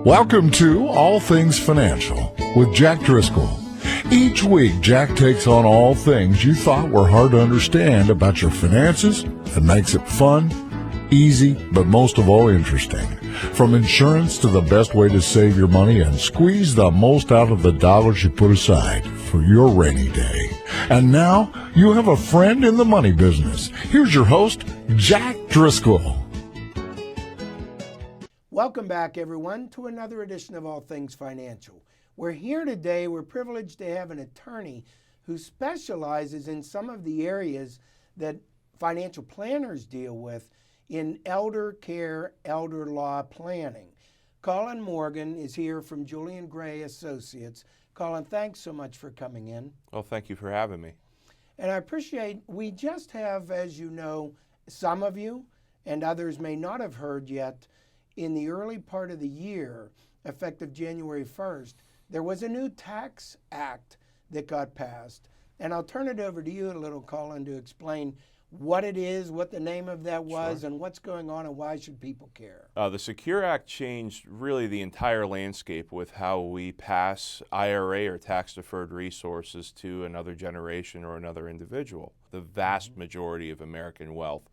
Welcome to All Things Financial with Jack Driscoll. Each week, Jack takes on all things you thought were hard to understand about your finances and makes it fun, easy, but most of all interesting. From insurance to the best way to save your money and squeeze the most out of the dollars you put aside for your rainy day. And now, you have a friend in the money business. Here's your host, Jack Driscoll. Welcome back, everyone, to another edition of All Things Financial. We're here today. We're privileged to have an attorney who specializes in some of the areas that financial planners deal with in elder care, elder law planning. Colin Morgan is here from Julian Gray Associates. Colin, thanks so much for coming in. Well, thank you for having me. And I appreciate, we just have, as you know, some of you and others may not have heard yet, in the early part of the year, effective January 1st, there was a new tax act that got passed. And I'll turn it over to you a little, Colin, to explain what it is, what the name of that was, and what's going on and why should people care. The Secure Act changed really the entire landscape with how we pass IRA or tax-deferred resources to another generation or another individual. The vast majority of American wealth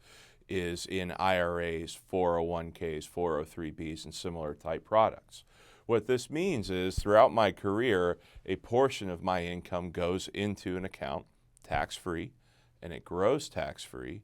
is in IRAs, 401ks, 403bs, and similar type products. What this means is throughout my career, a portion of my income goes into an account tax-free, and it grows tax-free.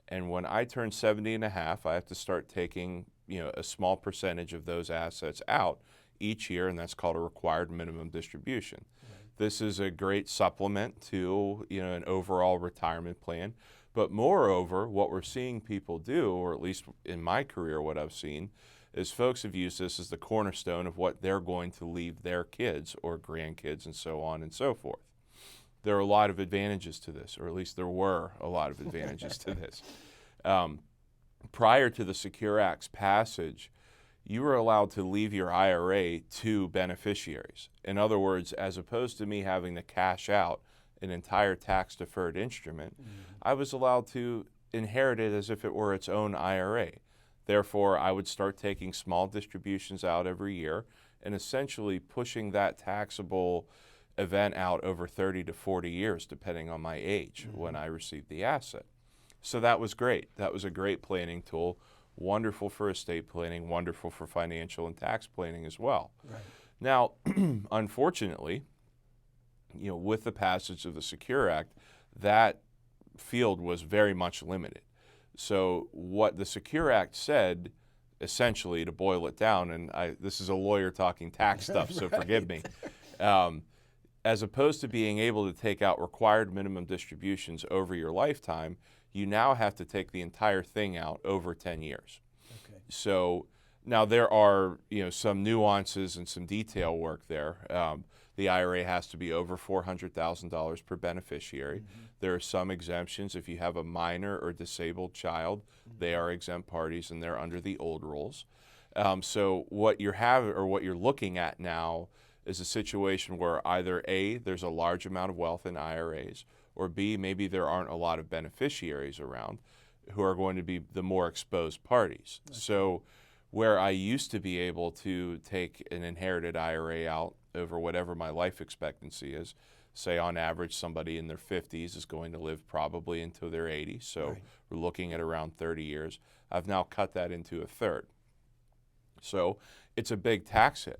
And when I turn 70 and a half, I have to start taking a small percentage of those assets out each year, and that's called a required minimum distribution. Right. This is a great supplement to an overall retirement plan. But moreover, what we're seeing people do, or at least in my career what I've seen, is folks have used this as the cornerstone of what they're going to leave their kids or grandkids and so on and so forth. There are a lot of advantages to this, or at least there were a lot of advantages to this. Prior to the Secure Act's passage, you were allowed to leave your IRA to beneficiaries. In other words, as opposed to me having to cash out an entire tax-deferred instrument, I was allowed to inherit it as if it were its own IRA. Therefore, I would start taking small distributions out every year and essentially pushing that taxable event out over 30 to 40 years, depending on my age when I received the asset. So that was great. That was a great planning tool, wonderful for estate planning, wonderful for financial and tax planning as well. Right. Now, unfortunately, with the passage of the Secure Act, that field was very much limited. So what the Secure Act said, essentially, to boil it down, and this is a lawyer talking tax stuff, so right. Forgive me, as opposed to being able to take out required minimum distributions over your lifetime, you now have to take the entire thing out over 10 years. Okay. So now there are some nuances and some detail work there. The IRA has to be over $400,000 per beneficiary. There are some exemptions. If you have a minor or disabled child, they are exempt parties and they're under the old rules. So what you're looking at now is a situation where either A, there's a large amount of wealth in IRAs, or B, maybe there aren't a lot of beneficiaries around who are going to be the more exposed parties. Okay. So where I used to be able to take an inherited IRA out over whatever my life expectancy is, say on average somebody in their 50s is going to live probably until their 80s, so right. We're looking at around 30 years. I've now cut that into a third. So it's a big tax hit.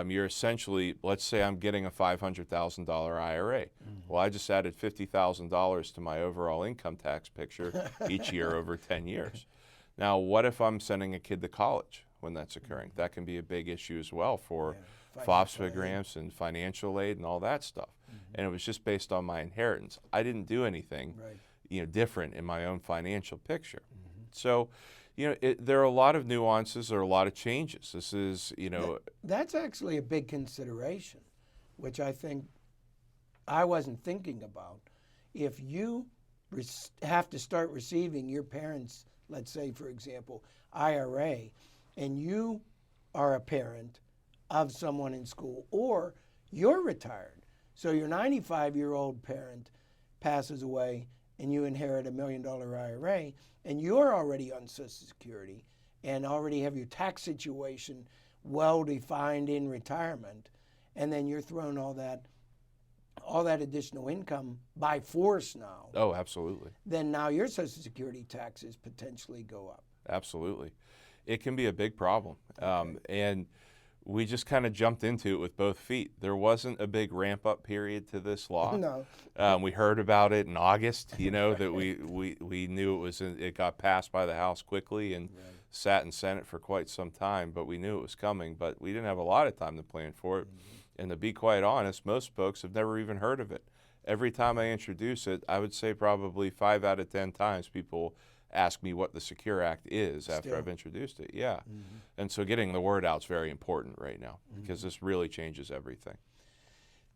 You're essentially, let's say I'm getting a $500,000 IRA. Well, I just added $50,000 to my overall income tax picture each year over 10 years. Now, what if I'm sending a kid to college when that's occurring? That can be a big issue as well for FOFSA grants and financial aid and all that stuff. And it was just based on my inheritance. I didn't do anything different in my own financial picture. So, there are a lot of nuances, there are a lot of changes. This is, That's actually a big consideration, which I think I wasn't thinking about. If you have to start receiving your parents', let's say, for example, IRA, and you are a parent of someone in school, or you're retired, so your 95-year-old parent passes away and you inherit $1 million IRA, and you're already on Social Security and already have your tax situation well defined in retirement, and then you're throwing all that additional income by force now, Oh, absolutely. then now your Social Security taxes potentially go up. Absolutely. It can be a big problem. And we just kind of jumped into it with both feet. There wasn't a big ramp up period to this law. No. We heard about it in August, that we knew it got passed by the House quickly and sat in Senate for quite some time, but we knew it was coming, but we didn't have a lot of time to plan for it. And to be quite honest, most folks have never even heard of it. Every time I introduce it, I would say probably 5 out of 10 times people ask me what the Secure Act is after I've introduced it. Yeah. And so getting the word out is very important right now because this really changes everything.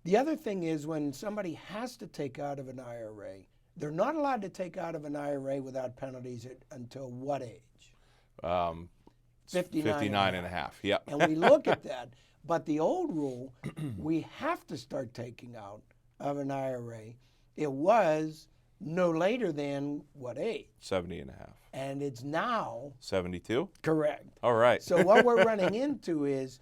The other thing is when somebody has to take out of an IRA, they're not allowed to take out of an IRA without penalties until what age? 59 and a half. Yep. And we look at that. But the old rule, we have to start taking out of an IRA. It was no later than what age? 70 and a half. And it's now 72? correct. All right. So what we're running into is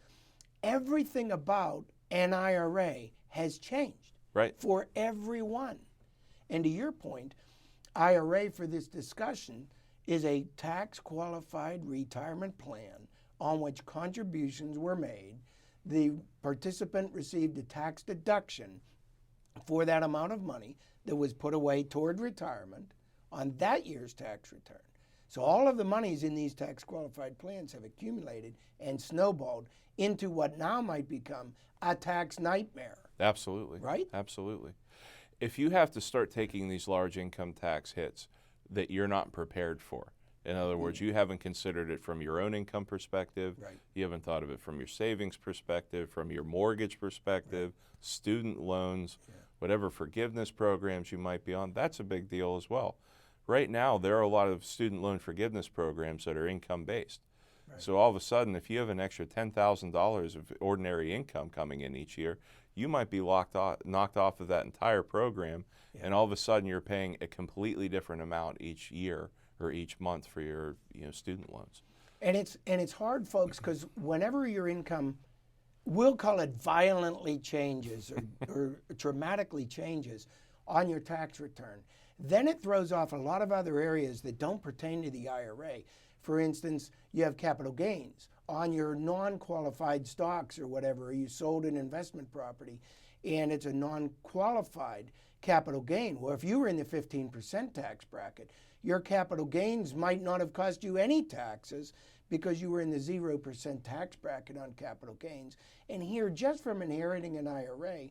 everything about an IRA has changed Right. for everyone. And to your point, IRA for this discussion is a tax qualified retirement plan on which contributions were made. The participant received a tax deduction for that amount of money that was put away toward retirement on that year's tax return. So all of the monies in these tax qualified plans have accumulated and snowballed into what now might become a tax nightmare. Absolutely. Right? Absolutely. If you have to start taking these large income tax hits that you're not prepared for, in other words, you haven't considered it from your own income perspective, Right. you haven't thought of it from your savings perspective, from your mortgage perspective, student loans, whatever forgiveness programs you might be on, that's a big deal as well. Right now, there are a lot of student loan forgiveness programs that are income-based. So all of a sudden, if you have an extra $10,000 of ordinary income coming in each year, you might be knocked off of that entire program, and all of a sudden you're paying a completely different amount each year or each month for your student loans. And it's hard, folks, because whenever your income, we'll call it violently changes or dramatically changes on your tax return, then it throws off a lot of other areas that don't pertain to the IRA. For instance, you have capital gains on your non-qualified stocks or whatever, or you sold an investment property and it's a non-qualified capital gain. Well, if you were in the 15% tax bracket, your capital gains might not have cost you any taxes because you were in the 0% tax bracket on capital gains. And here, just from inheriting an IRA,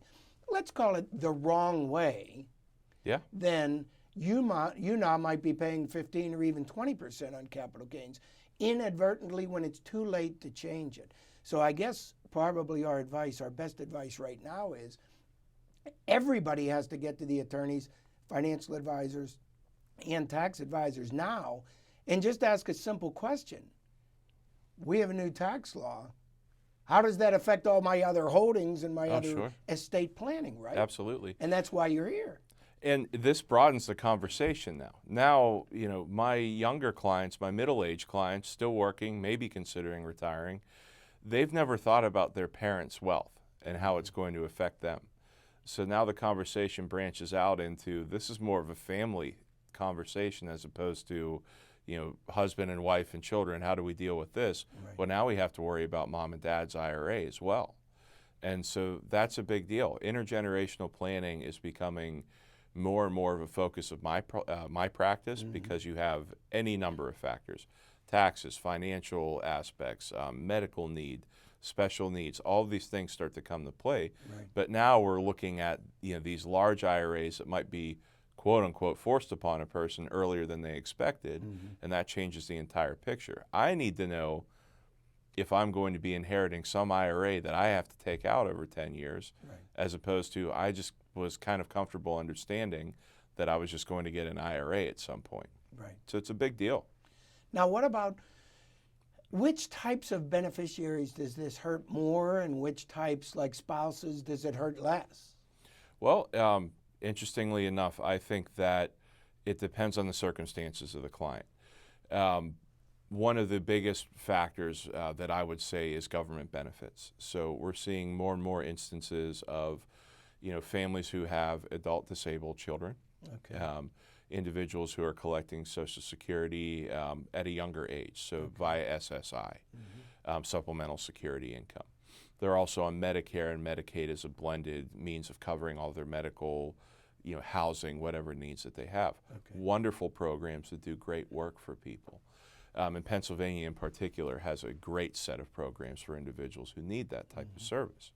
let's call it the wrong way, Yeah. then you now might be paying 15 or even 20% on capital gains inadvertently when it's too late to change it. So I guess probably our best advice right now is everybody has to get to the attorneys, financial advisors, and tax advisors now and just ask a simple question. We have a new tax law. How does that affect all my other holdings and my other estate planning, right? Absolutely. And that's why you're here. And this broadens the conversation now. Now, my younger clients, my middle-aged clients, still working, maybe considering retiring, they've never thought about their parents' wealth and how it's going to affect them. So now the conversation branches out into this is more of a family conversation as opposed to, husband and wife and children. How do we deal with this? Right. Well, now we have to worry about mom and dad's IRA as well. And so that's a big deal. Intergenerational planning is becoming more and more of a focus of my practice because you have any number of factors: taxes, financial aspects, medical need, special needs. All of these things start to come to play. Right. But now we're looking at these large IRAs that might be quote unquote forced upon a person earlier than they expected, and that changes the entire picture. I need to know if I'm going to be inheriting some IRA that I have to take out over 10 years, as opposed to I just was kind of comfortable understanding that I was just going to get an IRA at some point. Right. So it's a big deal. Now, what about which types of beneficiaries does this hurt more and which types, like spouses, does it hurt less? Well, interestingly enough, I think that it depends on the circumstances of the client. one of the biggest factors that I would say is government benefits. So we're seeing more and more instances of, families who have adult disabled children, Okay. individuals who are collecting Social Security at a younger age, so via SSI, supplemental security income. They're also on Medicare and Medicaid as a blended means of covering all their medical, housing, whatever needs that they have. Okay. Wonderful programs that do great work for people. And Pennsylvania in particular has a great set of programs for individuals who need that type of service.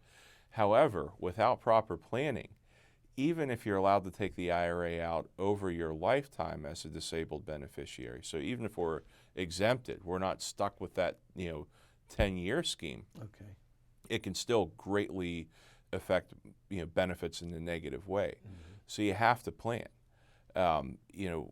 However, without proper planning, even if you're allowed to take the IRA out over your lifetime as a disabled beneficiary, so even if we're exempted, we're not stuck with that 10-year scheme, Okay. it can still greatly affect benefits in a negative way. So you have to plan.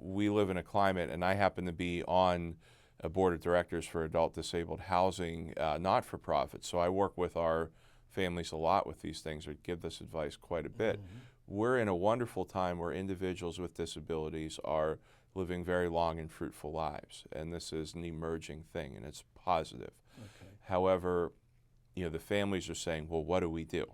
We live in a climate, and I happen to be on a board of directors for adult disabled housing, not-for-profit. So I work with our families a lot with these things, or give this advice quite a bit. We're in a wonderful time where individuals with disabilities are living very long and fruitful lives, and this is an emerging thing, and it's positive. Okay. However, the families are saying, well, what do we do?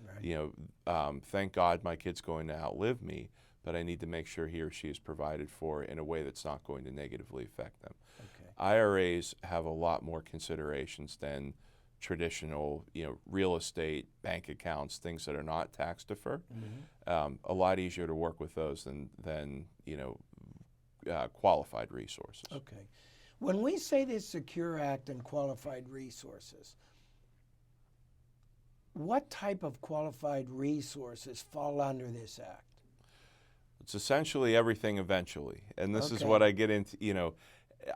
Right. Thank God my kid's going to outlive me, but I need to make sure he or she is provided for in a way that's not going to negatively affect them. Okay. IRAs have a lot more considerations than traditional, real estate, bank accounts, things that are not tax deferred. A lot easier to work with those than qualified resources. Okay. When we say this Secure Act and qualified resources, what type of qualified resources fall under this act? It's essentially everything eventually, and this is Okay. what I get into.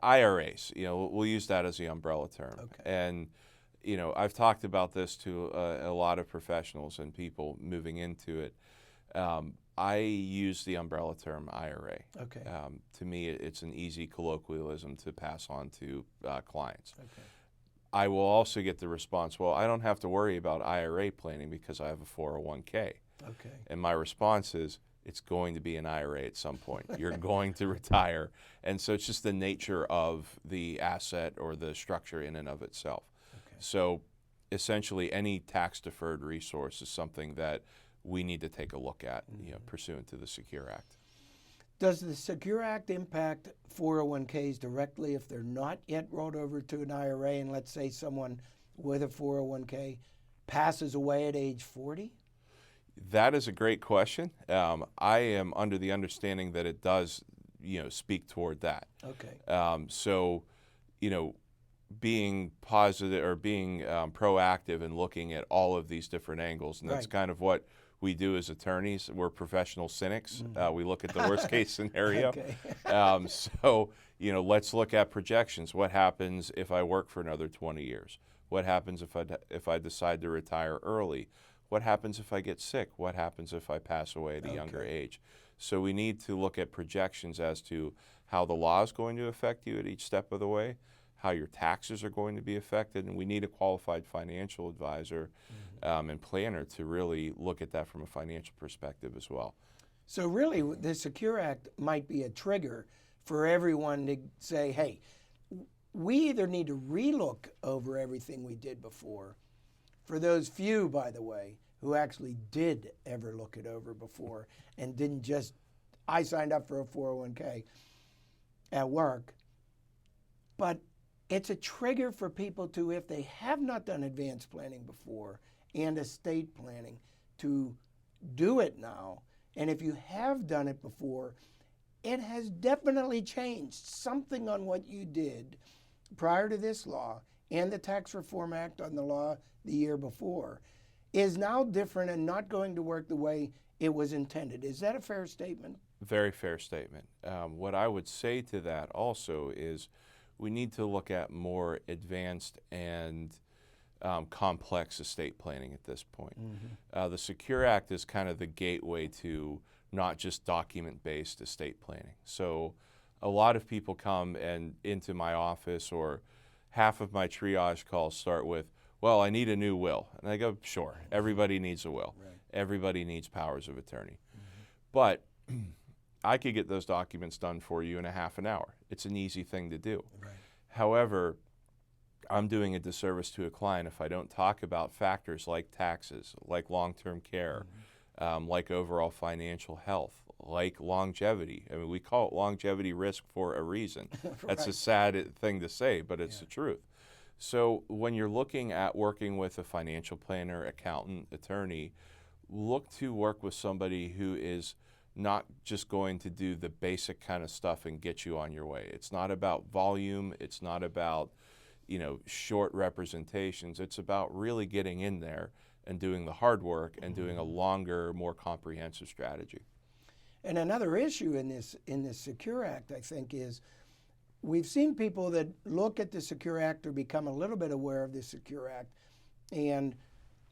IRAs. We'll use that as the umbrella term. Okay. And I've talked about this to a lot of professionals and people moving into it. I use the umbrella term IRA. Okay. To me, it's an easy colloquialism to pass on to clients. Okay. I will also get the response, well, I don't have to worry about IRA planning because I have a 401k. Okay. And my response is, it's going to be an IRA at some point. You're going to retire. And so it's just the nature of the asset or the structure in and of itself. Okay. So essentially any tax deferred resource is something that we need to take a look at, pursuant to the Secure Act. Does the Secure Act impact 401ks directly if they're not yet rolled over to an IRA, and let's say someone with a 401k passes away at age 40? That is a great question. I am under the understanding that it does, speak toward that. Okay. So, being positive or being proactive and looking at all of these different angles, and that's Right. kind of what we do as attorneys. We're professional cynics. We look at the worst case scenario. Okay. So, let's look at projections. What happens if I work for another 20 years? What happens if I decide to retire early? What happens if I get sick? What happens if I pass away at a younger age? So we need to look at projections as to how the law is going to affect you at each step of the way, how your taxes are going to be affected, and we need a qualified financial advisor and planner to really look at that from a financial perspective as well. So really, the Secure Act might be a trigger for everyone to say, hey, we either need to relook over everything we did before. For those few, by the way, who actually did ever look it over before and didn't just, I signed up for a 401k at work. But it's a trigger for people to, if they have not done advanced planning before and estate planning, to do it now. And if you have done it before, it has definitely changed something on what you did prior to this law and the Tax Reform Act on the law the year before is now different and not going to work the way it was intended. Is that a fair statement? Very fair statement. What I would say to that also is we need to look at more advanced and complex estate planning at this point. The Secure Act is kind of the gateway to not just document-based estate planning. So a lot of people come into my office, or half of my triage calls start with, well, I need a new will. And I go, sure, everybody needs a will. Right. Everybody needs powers of attorney. But I could get those documents done for you in a half an hour. It's an easy thing to do. Right. However, I'm doing a disservice to a client if I don't talk about factors like taxes, like long-term care, like overall financial health, like longevity. I mean, we call it longevity risk for a reason. That's a sad thing to say, but it's the truth. So when you're looking at working with a financial planner, accountant, attorney, look to work with somebody who is not just going to do the basic kind of stuff and get you on your way. It's not about volume. It's not about, short representations. It's about really getting in there and doing the hard work and doing a longer, more comprehensive strategy. And another issue in this Secure Act, I think, is we've seen people that look at the Secure Act or become a little bit aware of the Secure Act and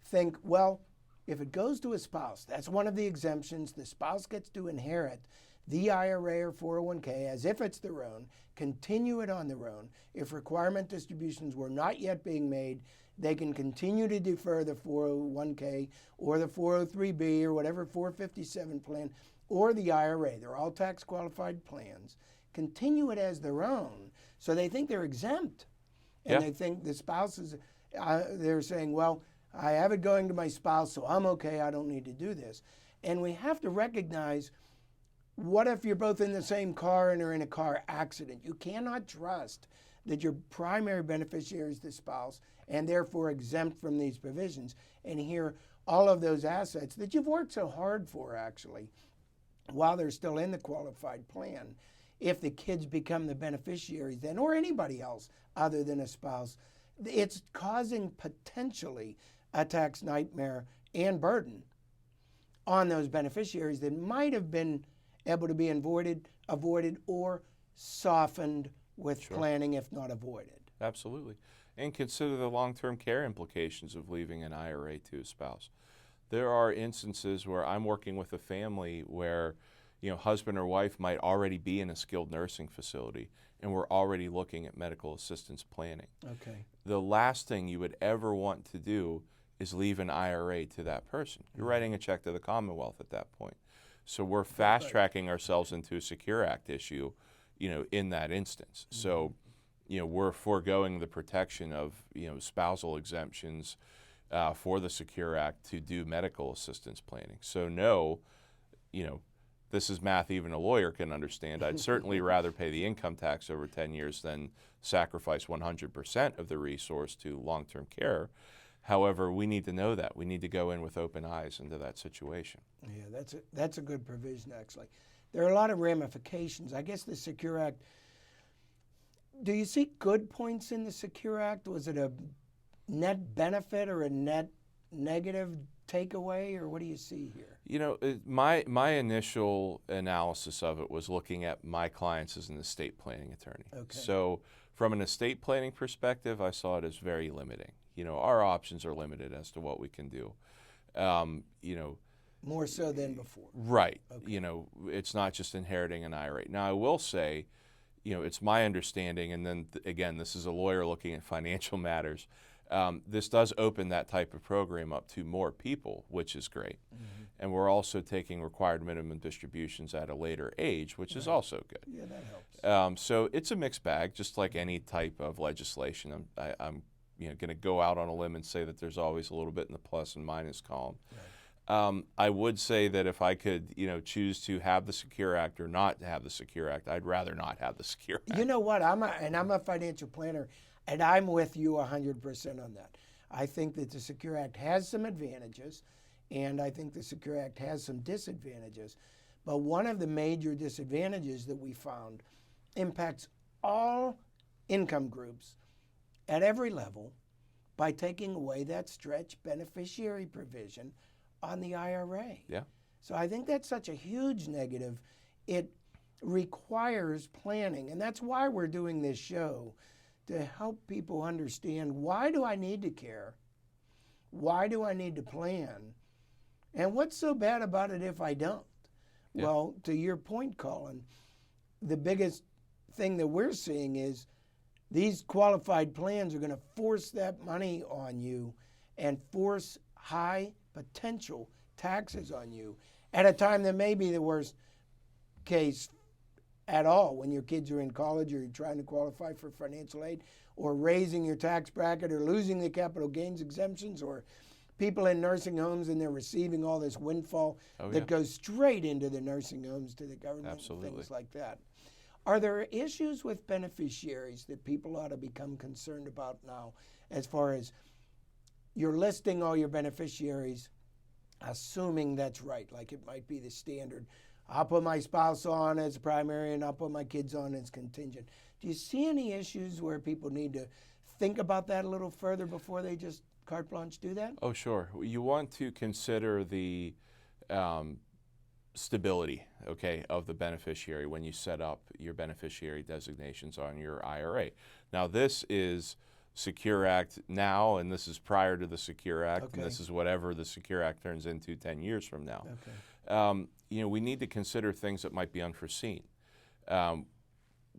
think, well, if it goes to a spouse, that's one of the exemptions. The spouse gets to inherit the IRA or 401k as if it's their own, continue it on their own. If requirement distributions were not yet being made, they can continue to defer the 401k or the 403b or whatever 457 plan or the IRA. They're all tax qualified plans. Continue it as their own. So they think they're exempt. And they think the spouse is, they're saying, well, I have it going to my spouse, so I'm okay, I don't need to do this. And we have to recognize, what if you're both in the same car and are in a car accident? You cannot trust that your primary beneficiary is the spouse and therefore exempt from these provisions. And here, all of those assets that you've worked so hard for, actually, while they're still in the qualified plan, if the kids become the beneficiaries then, or anybody else other than a spouse, it's causing potentially a tax nightmare and burden on those beneficiaries that might have been able to be avoided or softened with planning, if not avoided. Absolutely. And consider the long-term care implications of leaving an IRA to a spouse. There are instances where I'm working with a family where, husband or wife might already be in a skilled nursing facility, and we're already looking at medical assistance planning. Okay. The last thing you would ever want to do is leave an IRA to that person. You're writing a check to the Commonwealth at that point. So we're fast-tracking ourselves into a Secure Act issue, in that instance. So, we're foregoing the protection of, spousal exemptions for the Secure Act to do medical assistance planning. So no, this is math even a lawyer can understand. I'd certainly rather pay the income tax over 10 years than sacrifice 100% of the resource to long-term care. However, we need to know that. We need to go in with open eyes into that situation. Yeah, that's a good provision, actually. There are a lot of ramifications. I guess the Secure Act, do you see good points in the Secure Act? Was it a net benefit or a net negative takeaway, or what do you see here? My initial analysis of it was looking at my clients as an estate planning attorney. Okay. So from an estate planning perspective, I saw it as very limiting. Our options are limited as to what we can do. More so than before. Right. Okay. It's not just inheriting an IRA. Now, I will say, it's my understanding, and then again, this is a lawyer looking at financial matters. This does open that type of program up to more people, which is great. Mm-hmm. And we're also taking required minimum distributions at a later age, which is also good. Yeah, that helps. So it's a mixed bag, just like any type of legislation. I'm going to go out on a limb and say that there's always a little bit in the plus and minus column. Right. I would say that if I could, choose to have the Secure Act or not have the Secure Act, I'd rather not have the Secure Act. You know what? I'm a financial planner, and I'm with you 100% on that. I think that the Secure Act has some advantages, and I think the Secure Act has some disadvantages. But one of the major disadvantages that we found impacts all income groups at every level by taking away that stretch beneficiary provision on the IRA. Yeah. So I think that's such a huge negative. It requires planning, and that's why we're doing this show, to help people understand, why do I need to care? Why do I need to plan? And what's so bad about it if I don't? Yeah. Well, to your point, Colin, the biggest thing that we're seeing is these qualified plans are going to force that money on you and force high potential taxes on you at a time that may be the worst case at all when your kids are in college or you're trying to qualify for financial aid, or raising your tax bracket, or losing the capital gains exemptions, or people in nursing homes and they're receiving all this windfall that goes straight into the nursing homes to the government. Absolutely. Things like that. Are there issues with beneficiaries that people ought to become concerned about now, as far as you're listing all your beneficiaries, assuming that's right? Like it might be the standard, I'll put my spouse on as primary and I'll put my kids on as contingent. Do you see any issues where people need to think about that a little further before they just carte blanche do that? Oh, sure. You want to consider the stability, okay, of the beneficiary when you set up your beneficiary designations on your IRA. Now, this is Secure Act now, and this is prior to the Secure Act, and this is whatever the Secure Act turns into 10 years from now. We need to consider things that might be unforeseen.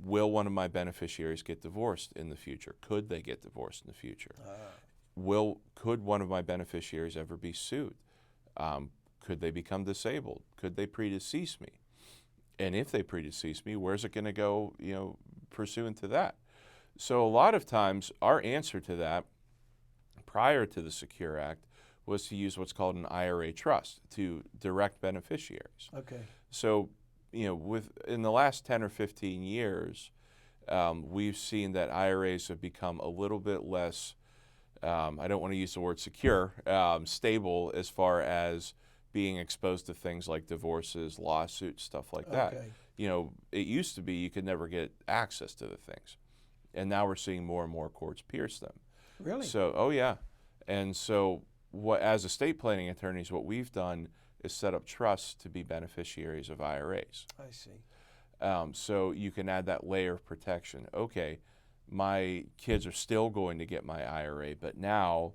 Will one of my beneficiaries get divorced in the future? Could they get divorced in the future? Could one of my beneficiaries ever be sued? Could they become disabled? Could they predecease me? And if they predecease me, where's it going to go, pursuant to that? So a lot of times our answer to that prior to the Secure Act was to use what's called an IRA trust to direct beneficiaries. Okay. So, in the last 10 or 15 years, we've seen that IRAs have become a little bit less, I don't want to use the word secure, stable as far as being exposed to things like divorces, lawsuits, stuff like that. It used to be you could never get access to the things. And now we're seeing more and more courts pierce them. Really? So, oh yeah. And so as estate planning attorneys, what we've done is set up trusts to be beneficiaries of IRAs. I see. So you can add that layer of protection. Okay, my kids are still going to get my IRA, but now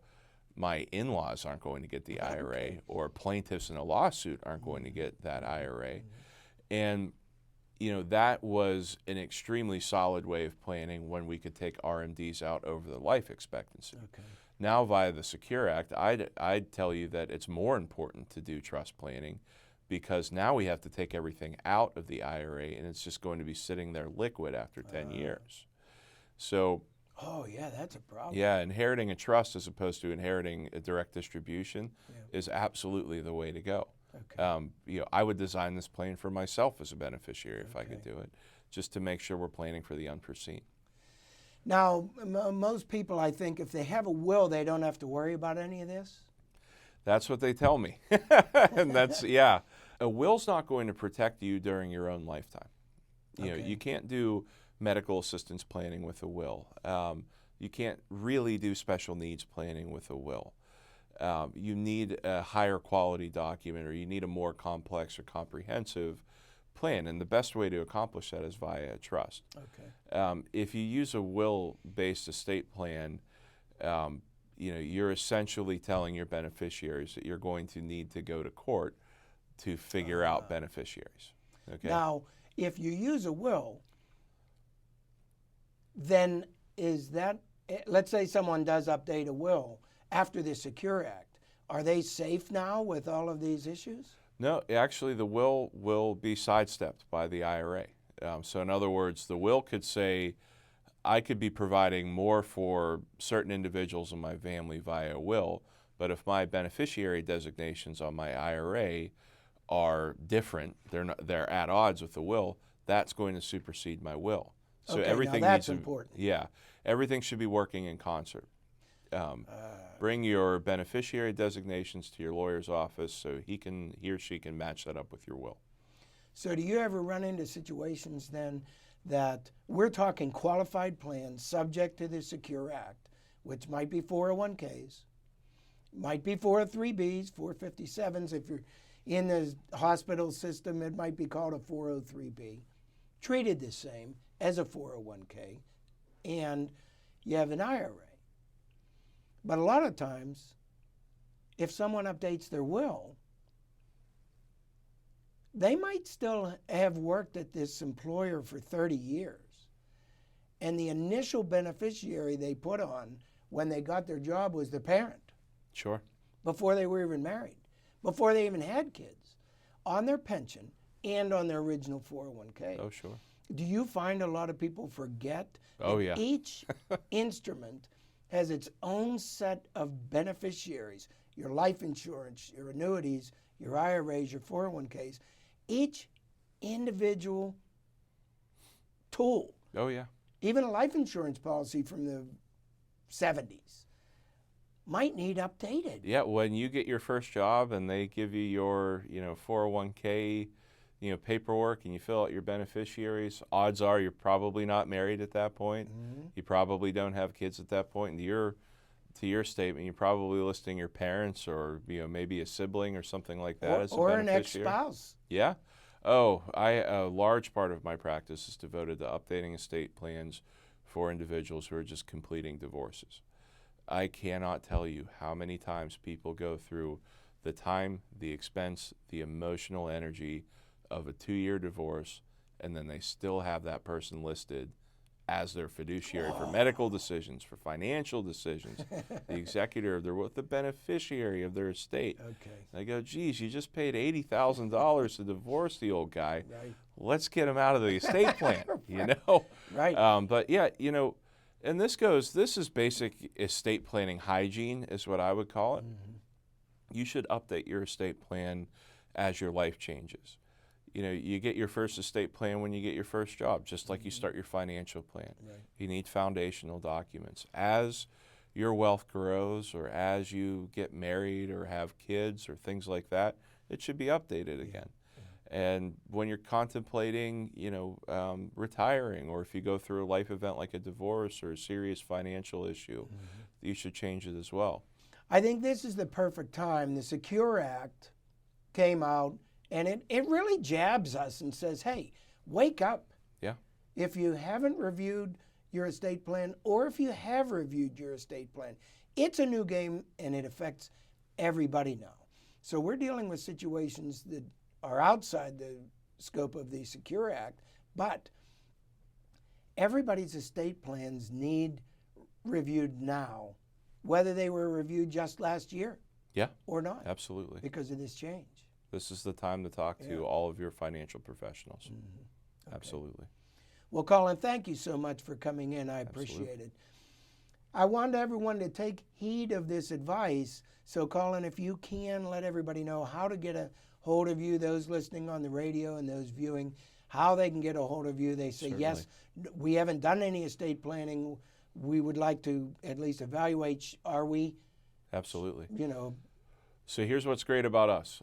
my in-laws aren't going to get the IRA, or plaintiffs in a lawsuit aren't going to get that IRA. And that was an extremely solid way of planning when we could take RMDs out over the life expectancy. Now, via the Secure Act, I'd tell you that it's more important to do trust planning, because now we have to take everything out of the IRA and it's just going to be sitting there liquid after 10 years. So, oh yeah, that's a problem. Yeah, inheriting a trust as opposed to inheriting a direct distribution is absolutely the way to go. I would design this plan for myself as a beneficiary if I could do it, just to make sure we're planning for the unforeseen. Now, most people, I think, if they have a will, they don't have to worry about any of this. That's what they tell me. And that's, a will's not going to protect you during your own lifetime. You can't do medical assistance planning with a will. You can't really do special needs planning with a will. You need a higher quality document, or you need a more complex or comprehensive plan, and the best way to accomplish that is via a trust. If you use a will-based estate plan, you're essentially telling your beneficiaries that you're going to need to go to court to figure out beneficiaries. Now, if you use a will, then is that, let's say someone does update a will after the Secure Act, are they safe now with all of these issues? No, actually the will be sidestepped by the IRA. So in other words, the will could say, I could be providing more for certain individuals in my family via will, but if my beneficiary designations on my IRA are different, they're at odds with the will, that's going to supersede my will. So everything now that's needs important. Yeah, everything should be working in concert. Bring your beneficiary designations to your lawyer's office so he or she can match that up with your will. So do you ever run into situations then that we're talking qualified plans subject to the Secure Act, which might be 401ks, might be 403bs, 457s. If you're in the hospital system, it might be called a 403b, treated the same as a 401k, and you have an IRA. But a lot of times, if someone updates their will, they might still have worked at this employer for 30 years. And the initial beneficiary they put on when they got their job was the parent. Sure. Before they were even married, before they even had kids, on their pension and on their original 401k. Oh, sure. Do you find a lot of people forget Oh, that yeah. each instrument has its own set of beneficiaries? Your life insurance, your annuities, your IRAs, your 401ks, each individual tool, Oh, yeah. even a life insurance policy from the 70s, might need updated. Yeah, when you get your first job and they give you your, 401k, paperwork, and you fill out your beneficiaries, odds are you're probably not married at that point. You probably don't have kids at that point. And to your statement, you're probably listing your parents or, maybe a sibling or something like that as a Or an beneficiary. ex-spouse. Yeah. Oh, a large part of my practice is devoted to updating estate plans for individuals who are just completing divorces. I cannot tell you how many times people go through the time, the expense, the emotional energy of a 2-year divorce, and then they still have that person listed as their fiduciary for medical decisions, for financial decisions, the executor of the beneficiary of their estate. Okay. And I go, geez, you just paid $80,000 to divorce the old guy. Right. Let's get him out of the estate plan, Right. But yeah, and this is basic estate planning hygiene is what I would call it. You should update your estate plan as your life changes. You get your first estate plan when you get your first job, just like you start your financial plan. Right. You need foundational documents. As your wealth grows or as you get married or have kids or things like that, it should be updated again. And when you're contemplating, retiring, or if you go through a life event like a divorce or a serious financial issue, you should change it as well. I think this is the perfect time. The Secure Act came out, and it really jabs us and says, hey, wake up. Yeah. If you haven't reviewed your estate plan, or if you have reviewed your estate plan, it's a new game and it affects everybody now. So we're dealing with situations that are outside the scope of the Secure Act, but everybody's estate plans need reviewed now, whether they were reviewed just last year Yeah, or not, absolutely. because of this change. This is the time to talk to all of your financial professionals. Absolutely. Well, Colin, thank you so much for coming in. I appreciate it. I want everyone to take heed of this advice. So, Colin, if you can, let everybody know how to get a hold of you, those listening on the radio and those viewing, how they can get a hold of you. They say, Certainly. yes, we haven't done any estate planning. We would like to at least evaluate, are we? Absolutely. So here's what's great about us.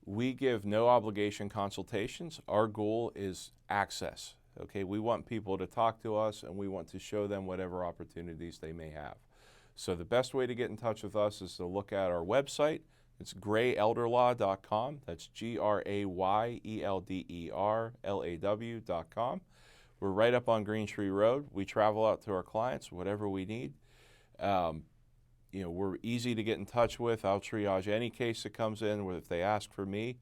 We give no obligation consultations. Our goal is access. Okay, we want people to talk to us and we want to show them whatever opportunities they may have. So the best way to get in touch with us is to look at our website. It's grayelderlaw.com. That's GRAYELDERLAW.com. We're right up on Green Tree Road. We travel out to our clients, whatever we need. We're easy to get in touch with. I'll triage any case that comes in if they ask for me.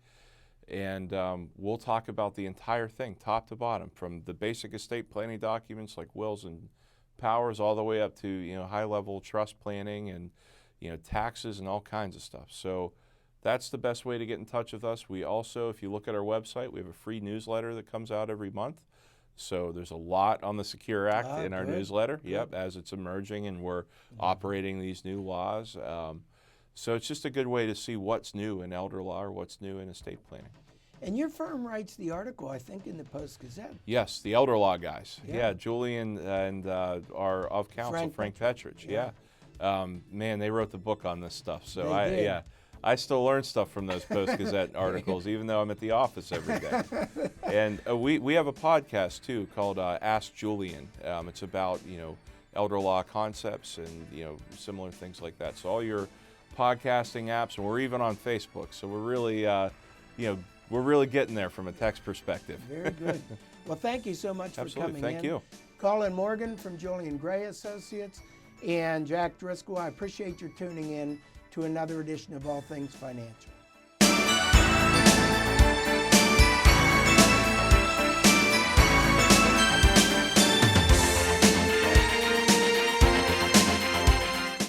And we'll talk about the entire thing, top to bottom, from the basic estate planning documents like wills and powers all the way up to high-level trust planning and taxes and all kinds of stuff. So that's the best way to get in touch with us. We also, if you look at our website, we have a free newsletter that comes out every month. So there's a lot on the Secure Act in our newsletter, as it's emerging and we're operating these new laws. So it's just a good way to see what's new in elder law or what's new in estate planning. And your firm writes the article, I think, in the Post-Gazette. Yes, the elder law guys. Yeah, Julian and our of counsel, Frank Petrich. Man, they wrote the book on this stuff. So I still learn stuff from those Post-Gazette articles, even though I'm at the office every day. And we have a podcast, too, called Ask Julian. It's about, elder law concepts and, similar things like that. So all your podcasting apps, and we're even on Facebook. So we're really, we're really getting there from a text perspective. Very good. Well, thank you so much for coming in. Thank you. Colin Morgan from Julian Gray Associates and Jack Driscoll, I appreciate your tuning in to another edition of All Things Financial.